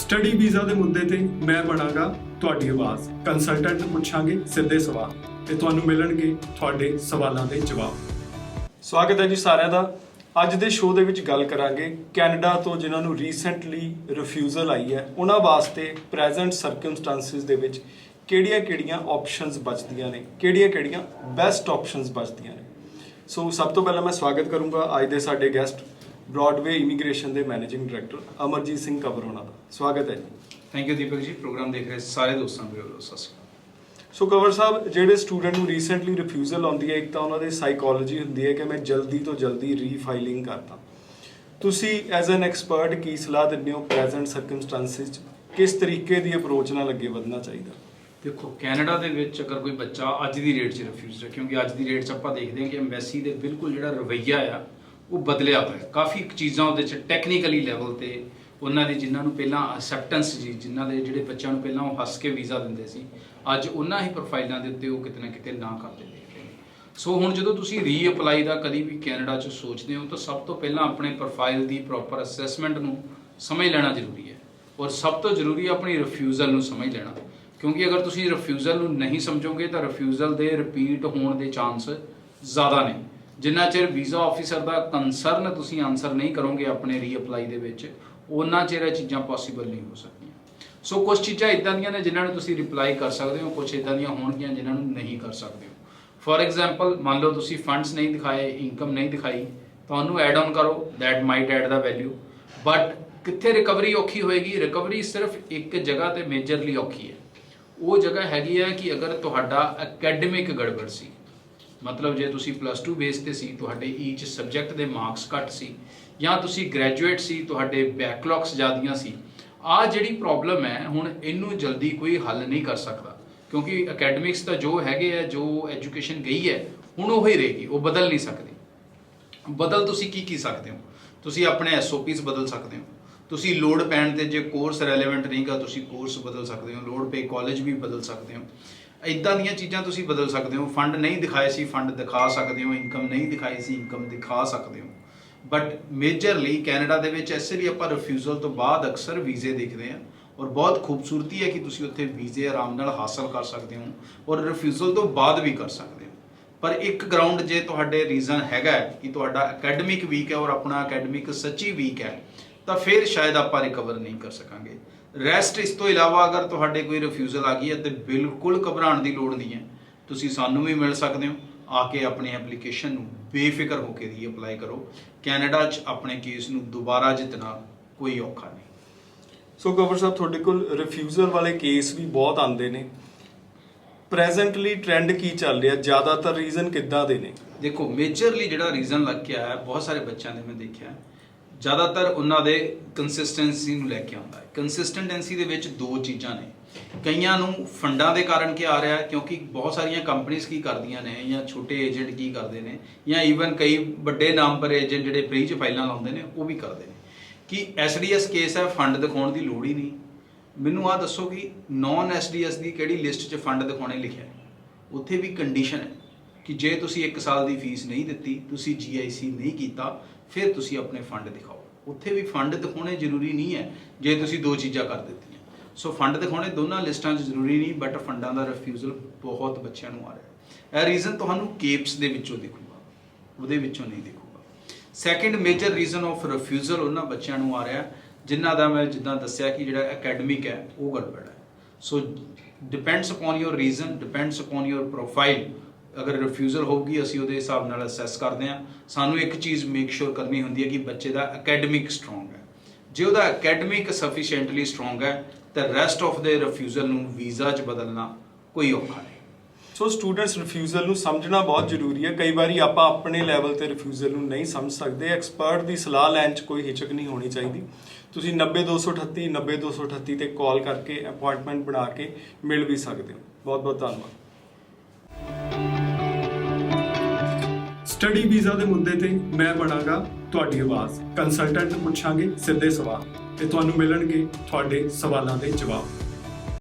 Study visa ਦੇ ਮੁੱਦੇ ਤੇ ਮੈਂ ਬਣਾਂਗਾ ਤੁਹਾਡੀ ਆਵਾਜ਼। ਕੰਸਲਟੈਂਟ ਨੂੰ ਪੁੱਛਾਂਗੇ ਸਿੱਧੇ ਸਵਾਲ ਤੇ ਤੁਹਾਨੂੰ ਮਿਲਣਗੇ ਤੁਹਾਡੇ ਸਵਾਲਾਂ ਦੇ ਜਵਾਬ। ਸਵਾਗਤ ਹੈ ਜੀ ਸਾਰਿਆਂ ਦਾ। ਅੱਜ ਦੇ ਸ਼ੋਅ ਦੇ ਵਿੱਚ ਗੱਲ ਕਰਾਂਗੇ ਕੈਨੇਡਾ ਤੋਂ ਜਿਨ੍ਹਾਂ ਨੂੰ ਰੀਸੈਂਟਲੀ ਰਿਫਿਊਜ਼ਲ ਆਈ ਹੈ ਉਹਨਾਂ ਵਾਸਤੇ ਪ੍ਰੈਜ਼ੈਂਟ ਸਰਕਮਸਟੈਂਸਿਸ ਦੇ ਵਿੱਚ ਕਿਹੜੀਆਂ ਆਪਸ਼ਨਸ ਬਚਦੀਆਂ ਨੇ, ਕਿਹੜੀਆਂ ਬੈਸਟ ਆਪਸ਼ਨਸ ਬਚਦੀਆਂ ਨੇ। ਸੋ ਸਭ ਤੋਂ ਪਹਿਲਾਂ ਮੈਂ ਸਵਾਗਤ ਕਰੂੰਗਾ ਅੱਜ ਦੇ ਸਾਡੇ ਗੈਸਟ ਬ੍ਰੌਡਵੇ ਇਮੀਗ੍ਰੇਸ਼ਨ ਦੇ ਮੈਨੇਜਿੰਗ ਡਾਇਰੈਕਟਰ ਅਮਰਜੀਤ ਸਿੰਘ ਕੰਵਰ ਹੋਣਾ ਦਾ। ਸਵਾਗਤ ਹੈ ਜੀ। ਥੈਂਕ ਯੂ ਦੀਪਕ ਜੀ। ਪ੍ਰੋਗਰਾਮ ਦੇਖ ਰਹੇ ਸਾਰੇ ਦੋਸਤਾਂ ਨੂੰ ਵੀ ਸਤਿ ਸ਼੍ਰੀ ਅਕਾਲ। ਸੋ ਕੰਵਰ ਸਾਹਿਬ, ਜਿਹੜੇ ਸਟੂਡੈਂਟ ਨੂੰ ਰੀਸੈਂਟਲੀ ਰਿਫਿਊਜ਼ਲ ਆਉਂਦੀ ਹੈ, ਇੱਕ ਤਾਂ ਉਹਨਾਂ ਦੀ ਸਾਈਕੋਲੋਜੀ ਹੁੰਦੀ ਹੈ ਕਿ ਮੈਂ ਜਲਦੀ ਤੋਂ ਜਲਦੀ ਰੀਫਾਈਲਿੰਗ ਕਰਦਾ। ਤੁਸੀਂ ਐਜ਼ ਐਨ ਐਕਸਪਰਟ ਕੀ ਸਲਾਹ ਦਿੰਦੇ ਹੋ ਪ੍ਰੈਜ਼ੈਂਟ ਸਰਕਮਸਟੈਂਸਿਸ 'ਚ ਕਿਸ ਤਰੀਕੇ ਦੀ ਅਪਰੋਚ ਨਾਲ ਅੱਗੇ ਵਧਣਾ ਚਾਹੀਦਾ? ਦੇਖੋ, ਕੈਨੇਡਾ ਦੇ ਵਿੱਚ ਅਗਰ ਕੋਈ ਬੱਚਾ ਅੱਜ ਦੀ ਡੇਟ 'ਚ ਰਿਫਿਊਜ਼ਡ ਹੈ, ਕਿਉਂਕਿ ਅੱਜ ਦੀ ਡੇਟ 'ਚ ਆਪਾਂ ਦੇਖਦੇ ਹਾਂ ਕਿ ਐਮਬੈਸੀ ਦੇ ਬਿਲਕੁਲ ਜਿਹੜਾ ਰਵੱਈਆ ਆ ਉਹ ਬਦਲਿਆ ਹੋਇਆ। ਕਾਫੀ ਚੀਜ਼ਾਂ ਉਹਦੇ 'ਚ ਟੈਕਨੀਕਲੀ ਲੈਵਲ ਤੇ ਉਹਨਾਂ ਦੀ ਜਿਨ੍ਹਾਂ ਨੂੰ ਪਹਿਲਾਂ ਅਸੈਪਟੈਂਸ ਜੀ, ਜਿਨ੍ਹਾਂ ਦੇ ਜਿਹੜੇ ਬੱਚਿਆਂ ਨੂੰ ਪਹਿਲਾਂ ਉਹ ਹੱਸ ਕੇ ਵੀਜ਼ਾ ਦਿੰਦੇ ਸੀ, ਅੱਜ ਉਹਨਾਂ ਹੀ ਪ੍ਰੋਫਾਈਲਾਂ ਦੇ ਉੱਤੇ ਉਹ ਕਿਤੇ ਨਾ ਕਿਤੇ ਨਾ ਕਰਦੇ ਦੇਖਦੇ ਨੇ। ਸੋ ਹੁਣ ਜਦੋਂ ਤੁਸੀਂ ਰੀਅਪਲਾਈ ਦਾ ਕਦੀ ਵੀ ਕੈਨੇਡਾ 'ਚ ਸੋਚਦੇ ਹੋ ਤਾਂ ਸਭ ਤੋਂ ਪਹਿਲਾਂ ਆਪਣੇ ਪ੍ਰੋਫਾਈਲ ਦੀ ਪ੍ਰੋਪਰ ਅਸੈਸਮੈਂਟ ਨੂੰ ਸਮਝ ਲੈਣਾ ਜ਼ਰੂਰੀ ਹੈ, ਔਰ ਸਭ ਤੋਂ ਜ਼ਰੂਰੀ ਆਪਣੀ ਰਿਫਿਊਜ਼ਲ ਨੂੰ ਸਮਝ ਲੈਣਾ। ਕਿਉਂਕਿ ਅਗਰ ਤੁਸੀਂ ਰਿਫਿਊਜ਼ਲ ਨੂੰ ਨਹੀਂ ਸਮਝੋਗੇ ਤਾਂ ਰਿਫਿਊਜ਼ਲ ਦੇ ਰਿਪੀਟ ਹੋਣ ਦੇ ਚਾਂਸ ਜ਼ਿਆਦਾ ਨੇ। ਜਿੰਨਾ ਚਿਰ ਵੀਜ਼ਾ ਆਫਿਸਰ ਦਾ ਕੰਸਰਨ ਤੁਸੀਂ ਆਨਸਰ ਨਹੀਂ ਕਰੋਗੇ ਆਪਣੇ ਰੀਅਪਲਾਈ ਦੇ ਵਿੱਚ, ਉਹਨਾਂ ਚਿਰ ਇਹ ਚੀਜ਼ਾਂ ਪੋਸੀਬਲ ਨਹੀਂ ਹੋ ਸਕਦੀਆਂ। ਸੋ ਕੁਝ ਚੀਜ਼ਾਂ ਇਦਾਂ ਦੀਆਂ ਨੇ ਜਿਨ੍ਹਾਂ ਨੂੰ ਤੁਸੀਂ ਰਿਪਲਾਈ ਕਰ ਸਕਦੇ ਹੋ, ਕੁਝ ਇਦਾਂ ਦੀਆਂ ਹੋਣਗੀਆਂ ਜਿਨ੍ਹਾਂ ਨੂੰ ਨਹੀਂ ਕਰ ਸਕਦੇ ਹੋ। ਫੋਰ ਐਗਜ਼ਾਮਪਲ, ਮੰਨ ਲਓ ਤੁਸੀਂ ਫੰਡਸ ਨਹੀਂ ਦਿਖਾਏ, ਇਨਕਮ ਨਹੀਂ ਦਿਖਾਈ, ਤੁਹਾਨੂੰ ਐਡ ਆਨ ਕਰੋ, that might add the value. But ਕਿੱਥੇ ਰਿਕਵਰੀ ਔਖੀ ਹੋਏਗੀ? ਰਿਕਵਰੀ ਸਿਰਫ ਇੱਕ ਜਗ੍ਹਾ ਤੇ ਮੇਜਰਲੀ ਔਖੀ ਹੈ। ਉਹ ਜਗ੍ਹਾ ਹੈਗੀ ਹੈ ਕਿ ਅਗਰ ਤੁਹਾਡਾ ਅਕੈਡਮਿਕ ਗੜਬੜ ਸੀ, ਮਤਲਬ ਜੇ ਤੁਸੀਂ +2 ਬੇਸ ਤੇ ਸੀ, ਤੁਹਾਡੇ ਈਚ ਸਬਜੈਕਟ ਦੇ ਮਾਰਕਸ ਘੱਟ ਸੀ, ਜਾਂ ਤੁਸੀਂ ਗ੍ਰੈਜੂਏਟ ਸੀ, ਤੁਹਾਡੇ ਬੈਕਲੌਗਸ ਜ਼ਿਆਦੀਆਂ ਸੀ, ਆਹ ਜਿਹੜੀ ਪ੍ਰੋਬਲਮ ਹੈ ਹੁਣ ਇਹਨੂੰ ਜਲਦੀ ਕੋਈ ਹੱਲ ਨਹੀਂ ਕਰ ਸਕਦਾ। ਕਿਉਂਕਿ ਅਕੈਡਮਿਕਸ ਤਾਂ ਜੋ ਹੈਗੇ ਆ, ਜੋ ਐਜੂਕੇਸ਼ਨ ਗਈ ਹੈ ਹੁਣ ਉਹ ਹੀ ਰਹੇਗੀ, ਉਹ ਬਦਲ ਨਹੀਂ ਸਕਦੀ। ਬਦਲ ਤੁਸੀਂ ਕੀ ਸਕਦੇ ਹੋ? ਤੁਸੀਂ ਆਪਣੇ SOPs ਬਦਲ ਸਕਦੇ ਹੋ। ਤੁਸੀਂ ਲੋਡ ਪੈਣ ਤੇ ਜੇ ਕੋਰਸ ਰੈਲੇਵੈਂਟ ਨਹੀਂਗਾ ਤੁਸੀਂ ਕੋਰਸ ਬਦਲ ਸਕਦੇ ਹੋ, ਲੋਡ ਪੇ ਕਾਲਜ ਵੀ ਬਦਲ ਸਕਦੇ ਹੋ। ਇੱਦਾਂ ਦੀਆਂ ਚੀਜ਼ਾਂ ਤੁਸੀਂ ਬਦਲ ਸਕਦੇ ਹੋ। ਫੰਡ ਨਹੀਂ ਦਿਖਾਏ ਸੀ, ਫੰਡ ਦਿਖਾ ਸਕਦੇ ਹੋ। ਇਨਕਮ ਨਹੀਂ ਦਿਖਾਈ ਸੀ, ਇਨਕਮ ਦਿਖਾ ਸਕਦੇ ਹੋ। ਬਟ ਮੇਜਰਲੀ ਕੈਨੇਡਾ ਦੇ ਵਿੱਚ ਇਸੇ ਲਈ ਆਪਾਂ ਰਿਫਿਊਜ਼ਲ ਤੋਂ ਬਾਅਦ ਅਕਸਰ ਵੀਜ਼ੇ ਦੇਖਦੇ ਹਾਂ, ਔਰ ਬਹੁਤ ਖੂਬਸੂਰਤੀ ਹੈ ਕਿ ਤੁਸੀਂ ਉੱਥੇ ਵੀਜ਼ੇ ਆਰਾਮ ਨਾਲ ਹਾਸਲ ਕਰ ਸਕਦੇ ਹੋ ਔਰ ਰਿਫਿਊਜ਼ਲ ਤੋਂ ਬਾਅਦ ਵੀ ਕਰ ਸਕਦੇ ਹੋ। ਪਰ ਇੱਕ ਗਰਾਊਂਡ ਜੇ ਤੁਹਾਡੇ ਰੀਜ਼ਨ ਹੈਗਾ ਕਿ ਤੁਹਾਡਾ ਅਕੈਡਮਿਕ ਵੀਕ ਹੈ ਔਰ ਆਪਣਾ ਅਕੈਡਮਿਕ ਸੱਚੀ ਵੀਕ ਹੈ, ਤਾਂ ਫਿਰ ਸ਼ਾਇਦ ਆਪਾਂ ਰਿਕਵਰ ਨਹੀਂ ਕਰ ਸਕਾਂਗੇ। ਰੈਸਟ ਇਸ ਤੋਂ ਇਲਾਵਾ ਅਗਰ ਤੁਹਾਡੇ ਕੋਈ ਰਿਫਿਊਜ਼ਲ ਆ ਗਈ ਹੈ ਤੇ ਬਿਲਕੁਲ ਘਬਰਾਉਣ ਦੀ ਲੋੜ ਨਹੀਂ ਹੈ। ਤੁਸੀਂ ਸਾਨੂੰ ਵੀ ਮਿਲ ਸਕਦੇ ਹੋ, ਆ ਕੇ ਆਪਣੀ ਐਪਲੀਕੇਸ਼ਨ ਨੂੰ ਬੇਫਿਕਰ ਹੋ ਕੇ ਰੀਅਪਲਾਈ ਕਰੋ। ਕੈਨੇਡਾ 'ਚ ਆਪਣੇ ਕੇਸ ਨੂੰ ਦੁਬਾਰਾ ਜਿੱਤਣਾ ਕੋਈ ਔਖਾ ਨਹੀਂ। ਸੋ ਕੰਵਰ ਸਾਹਿਬ, ਤੁਹਾਡੇ ਕੋਲ ਰਿਫਿਊਜ਼ਲ ਵਾਲੇ ਕੇਸ ਵੀ ਬਹੁਤ ਆਉਂਦੇ ਨੇ। ਪ੍ਰੈਜ਼ੈਂਟਲੀ ਟ੍ਰੈਂਡ ਕੀ ਚੱਲ ਰਿਹਾ? ਜ਼ਿਆਦਾਤਰ ਰੀਜ਼ਨ ਕਿੱਦਾਂ ਦੇ ਨੇ? ਦੇਖੋ, ਮੇਜਰਲੀ ਜਿਹੜਾ ਰੀਜ਼ਨ ਲੱਗ ਕੇ ਆਇਆ ਬਹੁਤ ਸਾਰੇ ਬੱਚਿਆਂ ਦੇ ਮੈਂ ਦੇਖਿਆ, ਜ਼ਿਆਦਾਤਰ ਉਹਨਾਂ ਦੇ ਕੰਸਿਸਟੈਂਸੀ ਨੂੰ ਲੈ ਕੇ ਆਉਂਦਾ ਹੈ। ਕੰਸਿਸਟੈਂਸੀ ਦੇ ਵਿੱਚ ਦੋ ਚੀਜ਼ਾਂ ਨੇ। ਕਈਆਂ ਨੂੰ ਫੰਡਾਂ ਦੇ ਕਾਰਨ ਕੀ ਆ ਰਿਹਾ, ਕਿਉਂਕਿ ਬਹੁਤ ਸਾਰੀਆਂ ਕੰਪਨੀਆਂ ਕੀ ਕਰਦੀਆਂ ਨੇ, ਜਾਂ ਛੋਟੇ ਏਜੰਟ ਕੀ ਕਰਦੇ ਨੇ, ਜਾਂ ਈਵਨ ਕਈ ਵੱਡੇ ਨਾਮ ਪਰ ਏਜੰਟ ਜਿਹੜੇ ਫ੍ਰੀ 'ਚ ਫਾਈਲਾਂ ਲਾਉਂਦੇ ਨੇ ਉਹ ਵੀ ਕਰਦੇ ਨੇ ਕਿ SDS ਕੇਸ ਹੈ, ਫੰਡ ਦਿਖਾਉਣ ਦੀ ਲੋੜ ਹੀ ਨਹੀਂ। ਮੈਨੂੰ ਆਹ ਦੱਸੋ ਕਿ ਨੌਨ SDS ਦੀ ਕਿਹੜੀ ਲਿਸਟ 'ਚ ਫੰਡ ਦਿਖਾਉਣੇ ਲਿਖਿਆ ਹੈ? ਉੱਥੇ ਵੀ ਕੰਡੀਸ਼ਨ ਹੈ ਕਿ ਜੇ ਤੁਸੀਂ 1 ਸਾਲ ਦੀ ਫੀਸ ਨਹੀਂ ਦਿੱਤੀ, ਤੁਸੀਂ GIC ਨਹੀਂ ਕੀਤਾ, ਫਿਰ ਤੁਸੀਂ ਆਪਣੇ ਫੰਡ ਦਿਖਾਓ। ਉੱਥੇ ਵੀ ਫੰਡ ਦਿਖਾਉਣੇ ਜ਼ਰੂਰੀ ਨਹੀਂ ਹੈ ਜੇ ਤੁਸੀਂ ਦੋ ਚੀਜ਼ਾਂ ਕਰ ਦਿੱਤੀਆਂ। ਸੋ ਫੰਡ ਦਿਖਾਉਣੇ ਦੋਨਾਂ ਲਿਸਟਾਂ 'ਚ ਜ਼ਰੂਰੀ ਨਹੀਂ, ਬਟ ਫੰਡਾਂ ਦਾ ਰਿਫਿਊਜ਼ਲ ਬਹੁਤ ਬੱਚਿਆਂ ਨੂੰ ਆ ਰਿਹਾ। ਇਹ ਰੀਜ਼ਨ ਤੁਹਾਨੂੰ ਕੇਪਸ ਦੇ ਵਿੱਚੋਂ ਦਿਖੂਗਾ, ਉਹਦੇ ਵਿੱਚੋਂ ਨਹੀਂ ਦਿਖੂਗਾ। Second major reason of refusal ਉਹਨਾਂ ਬੱਚਿਆਂ ਨੂੰ ਆ ਰਿਹਾ ਜਿਨ੍ਹਾਂ ਦਾ ਮੈਂ ਜਿੱਦਾਂ ਦੱਸਿਆ ਕਿ ਜਿਹੜਾ ਅਕੈਡਮਿਕ ਹੈ ਉਹ ਗੜਬੜ ਹੈ। ਸੋ ਡਿਪੈਂਡਸ ਅਪੋਨ ਯੋਰ ਰੀਜ਼ਨ, ਡਿਪੈਂਡਸ ਅਪੋਨ ਯੋਰ ਪ੍ਰੋਫਾਈਲ। ਅਗਰ ਰਿਫਿਊਜ਼ਲ ਹੋਊਗੀ ਅਸੀਂ ਉਹਦੇ ਹਿਸਾਬ ਨਾਲ ਅਸੈਸ ਕਰਦੇ ਹਾਂ। ਸਾਨੂੰ ਇੱਕ ਚੀਜ਼ ਮੇਕ ਸ਼ੋਰ ਕਰਨੀ ਹੁੰਦੀ ਹੈ ਕਿ ਬੱਚੇ ਦਾ ਅਕੈਡਮਿਕ ਸਟਰੋਂਗ ਹੈ। ਜੇ ਉਹਦਾ ਅਕੈਡਮਿਕ ਸਫੀਸ਼ੀਐਂਟਲੀ ਸਟਰੋਂਗ ਹੈ ਤਾਂ ਰੈਸਟ ਆਫ ਦੇ ਰਿਫਿਊਜ਼ਲ ਨੂੰ ਵੀਜ਼ਾ 'ਚ ਬਦਲਣਾ ਕੋਈ ਔਖਾ ਨਹੀਂ। ਸੋ ਸਟੂਡੈਂਟਸ ਰਿਫਿਊਜ਼ਲ ਨੂੰ ਸਮਝਣਾ ਬਹੁਤ ਜ਼ਰੂਰੀ ਹੈ। ਕਈ ਵਾਰੀ ਆਪਾਂ ਆਪਣੇ ਲੈਵਲ ਤੇ ਰਿਫਿਊਜ਼ਲ ਨੂੰ ਨਹੀਂ ਸਮਝ ਸਕਦੇ। ਐਕਸਪਰਟ ਦੀ ਸਲਾਹ ਲੈਣ ਚ ਕੋਈ ਹਿਚਕ ਨਹੀਂ ਹੋਣੀ ਚਾਹੀਦੀ। ਤੁਸੀਂ 90238 90238 ਤੇ ਕਾਲ ਕਰਕੇ ਅਪਾਇੰਟਮੈਂਟ ਬਣਾ ਕੇ ਮਿਲ ਵੀ ਸਕਦੇ ਹੋ। ਬਹੁਤ ਬਹੁਤ ਧੰਨਵਾਦ। ਸਟੱਡੀ ਵੀਜ਼ਾ ਦੇ ਮੁੱਦੇ ਤੇ ਮੈਂ ਬਣਾਂਗਾ ਤੁਹਾਡੀ ਆਵਾਜ਼। ਕੰਸਲਟੈਂਟ ਨੂੰ ਪੁੱਛਾਂਗੇ ਸਿੱਧੇ ਸਵਾਲ ਤੇ ਤੁਹਾਨੂੰ ਮਿਲਣਗੇ ਤੁਹਾਡੇ ਸਵਾਲਾਂ ਦੇ ਜਵਾਬ।